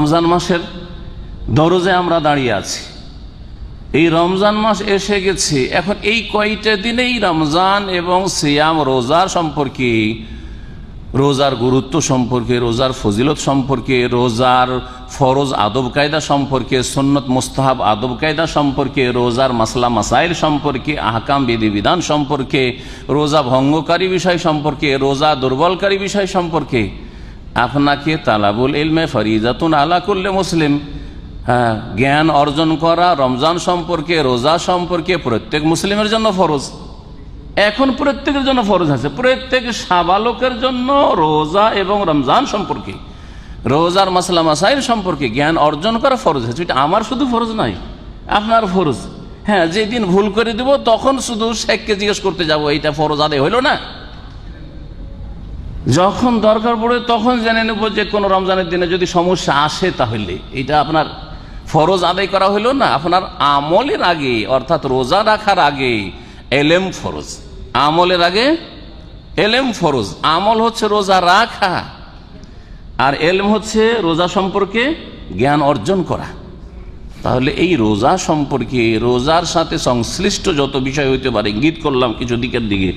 রমজান মাসের দরজে আমরা দাঁড়িয়ে আছি। এই রমজান মাস এসে গেছে। এখন এই কয়টা দিনেই রমজান এবং সিয়াম রোজার সম্পর্কে, রোজার গুরুত্ব সম্পর্কে, রোজার ফজিলত সম্পর্কে, রোজার ফরজ আদব কায়দা সম্পর্কে, সুন্নত মুস্তাহাব আদব কায়দা সম্পর্কে, রোজার মাসলা মাসাইল সম্পর্কে, আহকাম বিধিবিধান সম্পর্কে, রোজা ভঙ্গকারী বিষয় সম্পর্কে, রোজা দুর্বলকারী বিষয় সম্পর্কে আপনাকে তালাবুল ইলমে ফরিজাতুন আলা কুল্লি মুসলিম, জ্ঞান অর্জন করা রমজান সম্পর্কে, রোজা সম্পর্কে প্রত্যেক মুসলিমের জন্য ফরজ। এখন প্রত্যেকের জন্য ফরজ আছে, প্রত্যেক সাবালকের জন্য রোজা এবং রমজান সম্পর্কে, রোজার মাসলা মাসাইল সম্পর্কে জ্ঞান অর্জন করা ফরজ আছে। এটা আমার শুধু ফরজ নয়, আপনার ফরজ। হ্যাঁ, যেদিন ভুল করে দেব তখন শুধু শেখকে জিজ্ঞেস করতে যাব এইটা ফরজ আদায় হইল না। যখন দরকার পড়ে তখন জেনে নেব যে কোন রমজানের দিনে যদি সমস্যা আসে তাহলে এটা আপনার ফরজ আদায় করা হইল না। আপনার আমলের আগে, অর্থাৎ রোজা রাখার আগে এলেম ফরজ, আমলের আগে এলেম ফরজ। আমল হচ্ছে রোজা রাখা, আর এলম হচ্ছে রোজা সম্পর্কে জ্ঞান অর্জন করা। তাহলে এই রোজা সম্পর্কে, রোজার সাথে সংশ্লিষ্ট যত বিষয় হইতে পারে, ইঙ্গিত করলাম কিছু দিকের দিকে,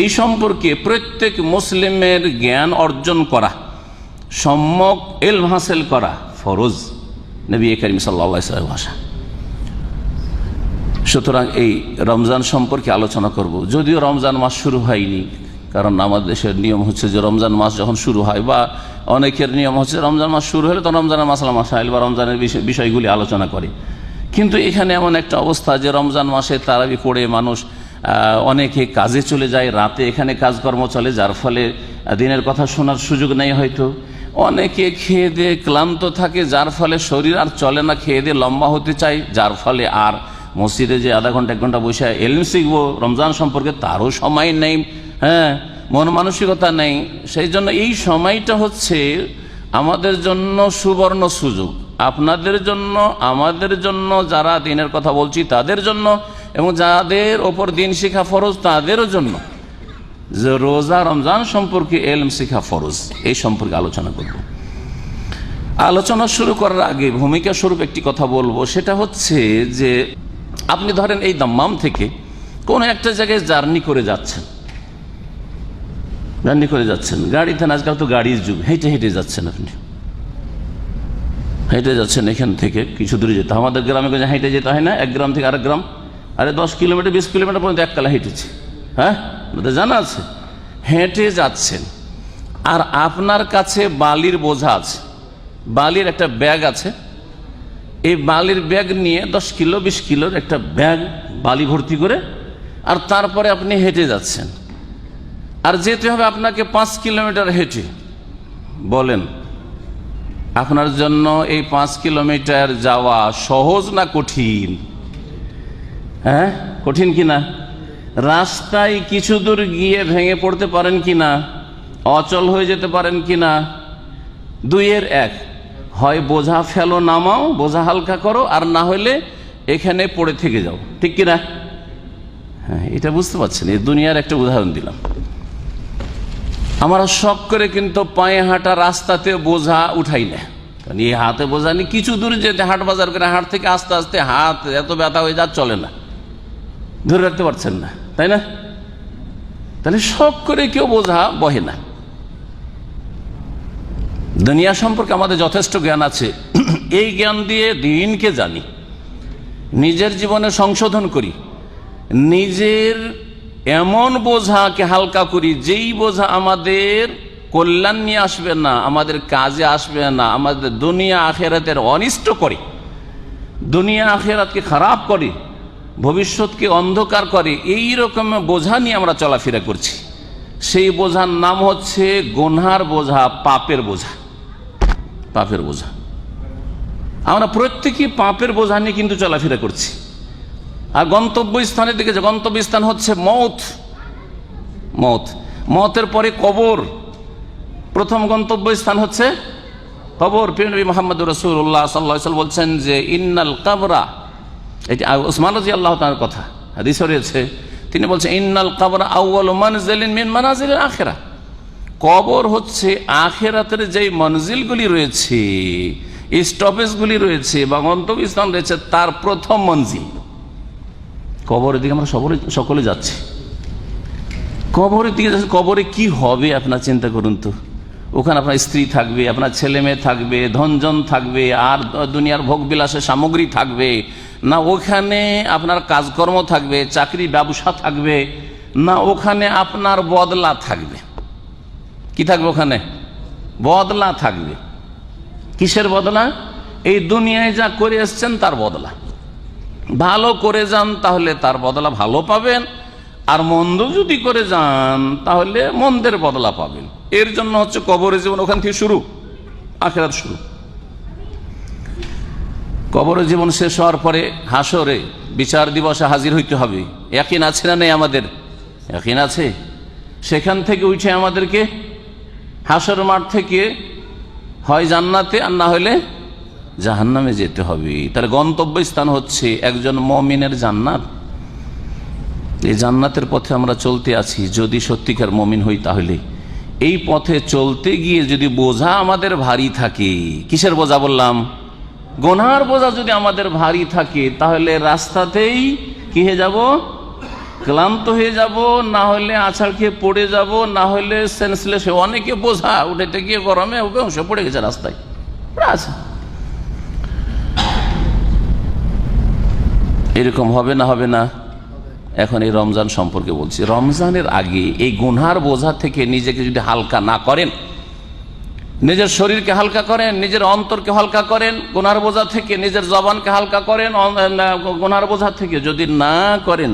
এই সম্পর্কে প্রত্যেক মুসলিমের জ্ঞান অর্জন করা, সম্যক ইলম হাসিল করা ফরজ, নবী করিম সাল্লাল্লাহু আলাইহি ওয়াসাল্লামের ভাষা। সুতরাং এই রমজান সম্পর্কে আলোচনা করব, যদিও রমজান মাস শুরু হয়নি। কারণ আমাদের দেশের নিয়ম হচ্ছে যে রমজান মাস যখন শুরু হয়, বা অনেকের নিয়ম হচ্ছে রমজান মাস শুরু হলে তো রমজানের মাসলা মাসাইল বা রমজানের বিষয়গুলি আলোচনা করে। কিন্তু এখানে এমন একটা অবস্থা যে রমজান মাসে তারাবি পড়ে মানুষ অনেকে কাজে চলে যায়, রাতে এখানে কাজকর্ম চলে, যার ফলে দিনের কথা শোনার সুযোগ নেই। হয়তো অনেকে খেয়ে দিয়ে ক্লান্ত থাকে, যার ফলে শরীর আর চলে না, খেয়ে দিয়ে লম্বা হতে চায়, যার ফলে আর মসজিদে যে আধা ঘন্টা এক ঘন্টা বসে এলম শিখবো রমজান সম্পর্কে তারও সময় নেই, হ্যাঁ, মন মানসিকতা নেই। সেই জন্য এই সময়টা হচ্ছে আমাদের জন্য সুবর্ণ সুযোগ, আপনাদের জন্য, আমাদের জন্য, যারা দিনের কথা বলছি তাদের জন্য, এবং যাদের ওপর দিন শিখা ফরজ তাদেরও জন্য, যে রোজা রমজান সম্পর্কে এলম শিখা ফরজ, এই সম্পর্কে আলোচনা করব। আলোচনা শুরু করার আগে ভূমিকা স্বরূপ একটি কথা বলবো, সেটা হচ্ছে যে আপনি ধরেন এই দাম্মাম থেকে কোন একটা জায়গায় জার্নি করে যাচ্ছেন, গাড়িতে না, আজকাল তো গাড়ির যুগ, হেঁটে হেঁটে যাচ্ছেন, আপনি হেঁটে যাচ্ছেন এখান থেকে কিছু দূরে যেতে। আমাদের গ্রামে হেঁটে যেতে হয় না, এক গ্রাম থেকে আরেক গ্রাম, আরে 10 কিলোমিটার 20 কিলোমিটার পর্যন্ত এককালে হেঁটেছি, হ্যাঁ, জানা আছে। হেঁটে যাচ্ছেন আর আপনার কাছে বালির বোঝা আছে, বালির একটা ব্যাগ আছে, এই বালির ব্যাগ নিয়ে 10 কিলো 20 কিলোর একটা ব্যাগ বালি ভর্তি করে, আর তারপরে আপনি হেঁটে যাচ্ছেন, আর যেতে হবে আপনাকে 5 কিলোমিটার হেঁটে। বলেন আপনার জন্য এই 5 কিলোমিটার যাওয়া সহজ না কঠিন? হ্যাঁ, কঠিন কিনা? রাস্তায় কিছু দূর গিয়ে ভেঙে পড়তে পারেন কিনা, অচল হয়ে যেতে পারেন কিনা? দুইয়ের এক, হয় বোঝা ফেলো নামাও, বোঝা হালকা করো, আর না হলে এখানে পড়ে থেকে যাও, ঠিক কিনা? হ্যাঁ, এটা বুঝতে পারছেন। এই দুনিয়ার একটা উদাহরণ দিলাম। আমরা শখ করে কিন্তু পায়ে হাঁটা রাস্তাতে বোঝা উঠাই না, কারণ এই হাতে বোঝা নিয়ে কিছু দূর যেতে, হাট বাজার করে, হাট থেকে আস্তে আস্তে হাত এত ব্যথা হয়ে যা, চলে না, ধরে রাখতে পারছেন না, তাই না? তাহলে শখ করে কেউ বোঝা বহে না। দুনিয়া সম্পর্কে আমাদের যথেষ্ট জ্ঞান আছে, এই জ্ঞান দিয়ে দিনকে জানি, নিজের জীবনে সংশোধন করি, নিজের এমন বোঝাকে হালকা করি যেই বোঝা আমাদের কল্যাণ নিয়ে আসবে না, আমাদের কাজে আসবে না, আমাদের দুনিয়া আখেরাতের অনিষ্ট করে, দুনিয়া আখেরাতকে খারাপ করে, ভবিষ্যৎকে অন্ধকার করে, এই রকম বোঝা নিয়ে আমরা চলাফেরা করছি। সেই বোঝার নাম হচ্ছে গুনহার বোঝা, পাপের বোঝা। পাপের বোঝা, আমরা প্রত্যেকেই পাপের বোঝা নিয়ে কিন্তু চলাফেরা করছি। আর গন্তব্যস্থানের দিকে, যে গন্তব্যস্থান হচ্ছে মৌত, মৌতের পরে কবর। প্রথম গন্তব্যস্থান হচ্ছে কবর। প্রিয় নবী মুহাম্মদুর রাসূলুল্লাহ সাল্লাল্লাহু আলাইহি ওয়াসাল্লাম বলছেন যে ইন্নাল কবরা, এটি উসমান রাদিয়াল্লাহু তাআলার কথা, হাদিস রয়েছে, তিনি বলছেন ইন্নাল কবরা আউয়ালু মানজিলিন মিন মানাজিলিল আখিরাহ, কবর হচ্ছে আখিরাতের যেই মঞ্জিলগুলি রয়েছে স্টপেজগুলি রয়েছে বা গন্তব্যস্থান রয়েছে, তার প্রথম মঞ্জিল কবরের দিকে আমরা সকলে যাচ্ছি। কবরের দিকে যাচ্ছি, কবরে কি হবে আপনার চিন্তা করুন তো। ওখানে আপনার স্ত্রী থাকবে, আপনার ছেলে মেয়ে থাকবে, ধনজন থাকবে, আর দুনিয়ার ভোগবিলাসের সামগ্রী থাকবে না? ওখানে আপনার কাজকর্ম থাকবে, চাকরি ব্যবসা থাকবে না? ওখানে আপনার বদলা থাকবে। কি থাকবে ওখানে? বদলা থাকবে। কিসের বদলা? এই দুনিয়ায় যা করে এসছেন তার বদলা। ভালো করে যান তাহলে তার বদলা ভালো পাবেন, আর মন্দ যদি করে যান তাহলে মন্দের বদলা পাবেন। এর জন্য হচ্ছে কবরে জীবন, ওখান থেকে শুরু, আখিরাত শুরু। কবরে জীবন শেষ হওয়ার পরে হাসরে বিচার দিবসে হাজির হইতে হবে। ইয়াকিন আছে না নেই? আমাদের ইয়াকিন আছে। সেখান থেকে উঠে আমাদেরকে হাসর মাঠ থেকে হয় জান্নাতে আর না হলে জাহান্নামে যেতে হবে। তার গন্তব্যস্থান হচ্ছে একজন মুমিনের জান্নাত। এই জান্নাতের পথে আমরা চলতে আছি। যদি সত্যিকার মুমিন হই তাহলে এই পথে চলতে গিয়ে যদি বোঝা আমাদের ভারী থাকে, কিসের বোঝা বললাম? গুনার বোঝা যদি আমাদের ভারী থাকে তাহলে রাস্তাতেই কি হয়ে যাব? ক্লান্ত হয়ে যাব, না হলে আছাড় খেয়ে পড়ে যাব, না হলে সেন্সলেস। অনেকে বোঝা উঠাইতে গিয়ে গরমে বেহুঁশ পড়ে গেছে রাস্তায়। আচ্ছা, এরকম হবে না? হবে না? এখন এই রমজান সম্পর্কে বলছি। রমজানের আগে এই গুনহার বোঝা থেকে নিজেকে যদি হালকা না করেন, নিজের শরীরকে হালকা করেন, নিজের অন্তরকে হালকা করেন, গুনহার বোঝা থেকে নিজের জবানকে হালকা করেন, গুনহার বোঝা থেকে যদি না করেন,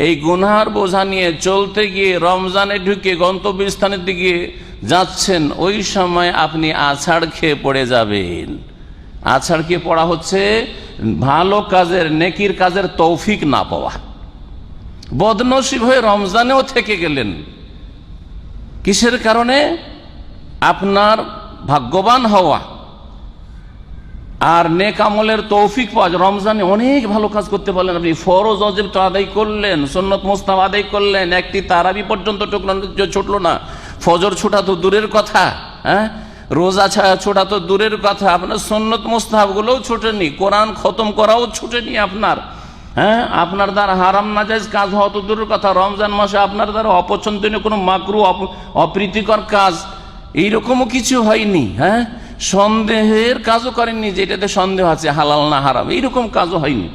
এই গুনহার বোঝা নিয়ে চলতে গিয়ে রমজানে ঢুকে গন্তব্যস্থানের দিকে যাচ্ছেন, ওই সময় আপনি আছাড় খেয়ে পড়ে যাবেন। আছাড় খেয়ে পড়া হচ্ছে ভালো কাজের, নেকির কাজের তৌফিক না পাওয়া। বদনসিব হয়ে রমজানেও থেকে গেলেন। কিসের কারণে? আপনার ভাগ্যবান হওয়া আর নেক আমলের তৌফিক পাওয়া। রমজানে অনেক ভালো কাজ করতে পারলেন আপনি। ফরজ ওয়াজিব তো আদায় করলেন, সুন্নত মুস্তাহাব আদায় করলেন, একটি তারাবি পর্যন্ত ছুটলো না। ফজর ছোটা তো দূরের কথা, হ্যাঁ, রোজা ছোটা তো দূরের কথা, আপনার সুন্নত মুস্তাহাব গুলোও ছুটেনি, কোরআন খতম করাও ছুটেনি আপনার। হ্যাঁ, আপনার দ্বারা হারাম নাজায়েজ কাজ হওয়া তো দূরের কথা, রমজান মাসে আপনার দ্বারা অপছন্দনীয় কোনো মাকরু অপ্রীতিকর কাজ এইরকমও কিছু হয়নি। হ্যাঁ, সন্দেহের কাজও করেননি, যেটাতে সন্দেহ আছে হালাল না হারাম, এইরকম কাজও হয়নি।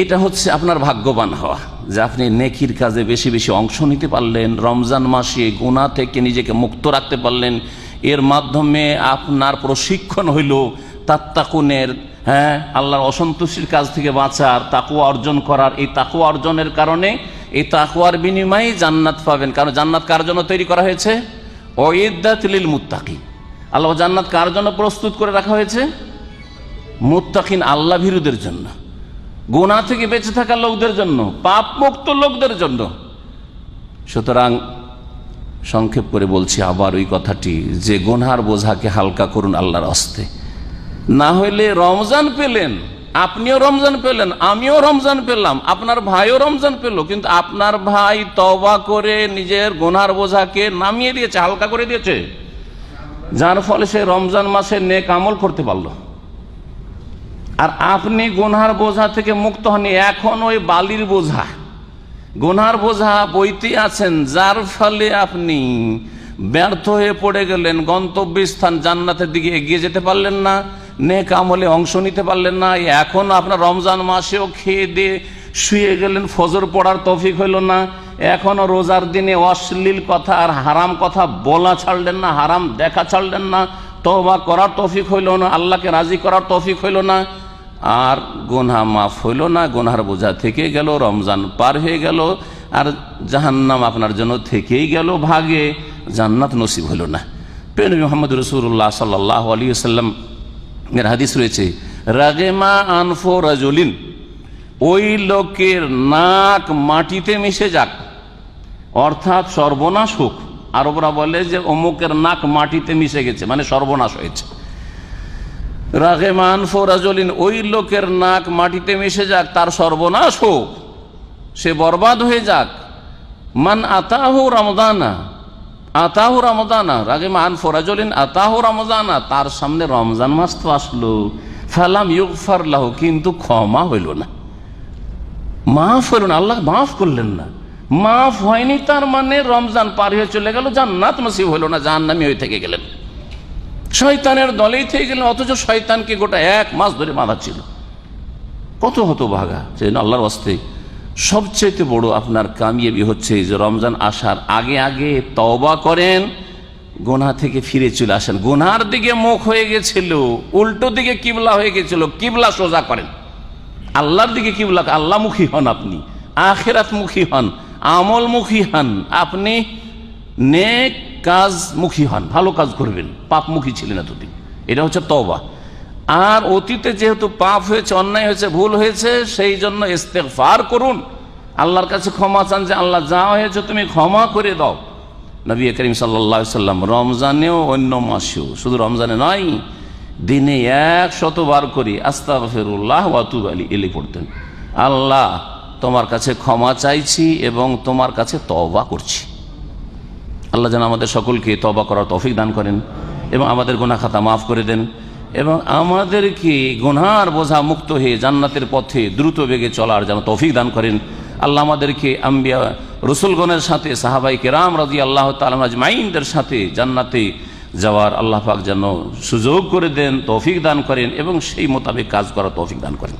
এটা হচ্ছে আপনার ভাগ্যবান হওয়া, যে আপনি নেকির কাজে বেশি বেশি অংশ নিতে পারলেন, রমজান মাসে গুনাহ থেকে নিজেকে মুক্ত রাখতে পারলেন। এর মাধ্যমে আপনার প্রশিক্ষণ হইল তাত্তাকুনের, হ্যাঁ, আল্লাহর অসন্তুষ্টির কাজ থেকে বাঁচার, তাকওয়া অর্জন করার। এই তাকওয়া অর্জনের কারণে, এই তাকওয়ার বিনিময়ে জান্নাত পাবেন। কারণ জান্নাত কার জন্য তৈরি করা হয়েছে? উইদ্দাত লিল মুত্তাকিন। আল্লাহ জান্নাত কার জন্য প্রস্তুত করে রাখা হয়েছে? মুত্তাকিন, আল্লাহ ভীরুদের জন্য, গুনাহ থেকে বেঁচে থাকা লোকদের জন্য, পাপ মুক্ত লোকদের জন্য। সুতরাং সংক্ষেপ করে বলছি আবার ওই কথাটি, যে গুনার বোঝাকে হালকা করুন আল্লাহর হস্তে। না হইলে রমজান পেলেন, আপনিও রমজান পেলেন, আমিও রমজান পেলাম, আপনার ভাইও রমজান পেল, কিন্তু আপনার ভাই তওবা করে নিজের গুনার বোঝাকে নামিয়ে দিয়েছে, হালকা করে দিয়েছে, যার ফলে সে রমজান মাসে নেক আমল করতে পারলো। আর আপনি গুনার বোঝা থেকে মুক্ত হননি, এখন ওই বালির বোঝা, গুনার বোঝা বইতে আছেন, যার ফলে আপনি ব্যর্থ হয়ে পড়ে গেলেন, গন্তব্যস্থান জান্নাতের দিকে এগিয়ে যেতে পারলেন না, নেক আমলে অংশ নিতে পারলেন না। এখন আপনার রমজান মাসেও খেয়ে দিয়ে শুয়ে গেলেন, ফজর পড়ার তৌফিক হইল না। এখনো রোজার দিনে অশ্লীল কথা আর হারাম কথা বলা ছাড়লেন না, হারাম দেখা ছাড়লেন না, তওবা করার তৌফিক হইল না, আল্লাহকে রাজি করার তৌফিক হইল না, আর গুনাহ মাফ হইল না, গুনার বোঝা থেকে গেল, রমজান পার হয়ে গেল, আর জাহান্নাম আপনার জন্য থেকেই গেল ভাগে, জান্নাত নসিব হইল না। প্রিয় নবী মুহাম্মদ রাসূলুল্লাহ সাল্লাল্লাহু আলাইহি ওয়াসাল্লাম এর হাদিস রয়েছে, রাগেমা আনফু রাজুলিন, ওই লোকের নাক মাটিতে মিশে যাক, অর্থাৎ সর্বনাশ হোক। আরবরা বলে যে অমুকের নাক মাটিতে মিশে গেছে, মানে সর্বনাশ হয়েছে। রাগেমা আনফু রাজুলিন, ওই লোকের নাক মাটিতে মিশে যাক, তার সর্বনাশ হোক, সে বরবাদ হয়ে যাক। মান আতাহু রমজানা, আতাহু রমজানা রাগিমা আন ফরাজলিন আতাহু রমজানা, তার সামনে রমজান মাস তো আসলো, ফালাম ইউগফার লাহু, কিন্তু ক্ষমা হইল না, মাফ হইল না, আল্লাহ মাফ করলেন না। মাফ হয়নি তার মানে রমজান পার হয়ে চলে গেল, জান্নাত নসিব হইল না, জাহান্নামী হয়ে থেকে গেলেন, শয়তানের দলেই থেকে গেলেন। অথচ শয়তানকে গোটা 1 মাস ধরে বাঁধা ছিল। কত হতভাগা। সেই আল্লাহর ওয়াস্তে সবচেয়ে বড় আপনার কামিয়াবি হচ্ছে যে রমজান আসার আগে আগে তওবা করেন, গুনাহ থেকে ফিরে চলে আসেন। গুনার দিকে মুখ হয়ে গেছিল, উল্টো দিকে কিবলা হয়ে গেছিল, কিবলা সোজা করেন, আল্লাহর দিকে কিবলা, আল্লাহমুখী হন, আপনি আখিরাতমুখী হন, আমলমুখী হন, আপনি নেক কাজমুখী হন, ভালো কাজ করবেন, পাপমুখী ছিলেন এতদিন। এটা হচ্ছে তওবা। আর অতীতে যেহেতু পাপ হয়েছে, অন্যায় হয়েছে, ভুল হয়েছে, সেই জন্য ইস্তেগফার করুন, আল্লাহর কাছে ক্ষমা চান যে আল্লাহ যা হয়েছে তুমি ক্ষমা করে দাও। নবী করিম সাল্লাল্লাহু আলাইহি সাল্লাম রমজানেও অন্য মাসেও, শুধু রমজানে নয়, দিনে 100 বার করে আস্তাগফিরুল্লাহ ওয়া আতুবু ইলাইহি পড়তেন। আল্লাহ তোমার কাছে ক্ষমা চাইছি এবং তোমার কাছে তওবা করছি। আল্লাহ যেন আমাদের সকলকে তওবা করার তৌফিক দান করেন এবং আমাদের গুনাহ খাতা মাফ করে দেন এবং আমাদেরকে গুনার বোঝা মুক্ত হয়ে জান্নাতের পথে দ্রুত বেগে চলার যেন তৌফিক দান করেন। আল্লাহ আমাদেরকে আম্বিয়া রসুলগণের সাথে সাহাবাই কেরাম রাদিয়াল্লাহু তাআলা আজমাইনদের সাথে জান্নাতে যাওয়ার আল্লাহ পাক যেন সুযোগ করে দেন, তৌফিক দান করেন এবং সেই মোতাবেক কাজ করার তৌফিক দান করেন।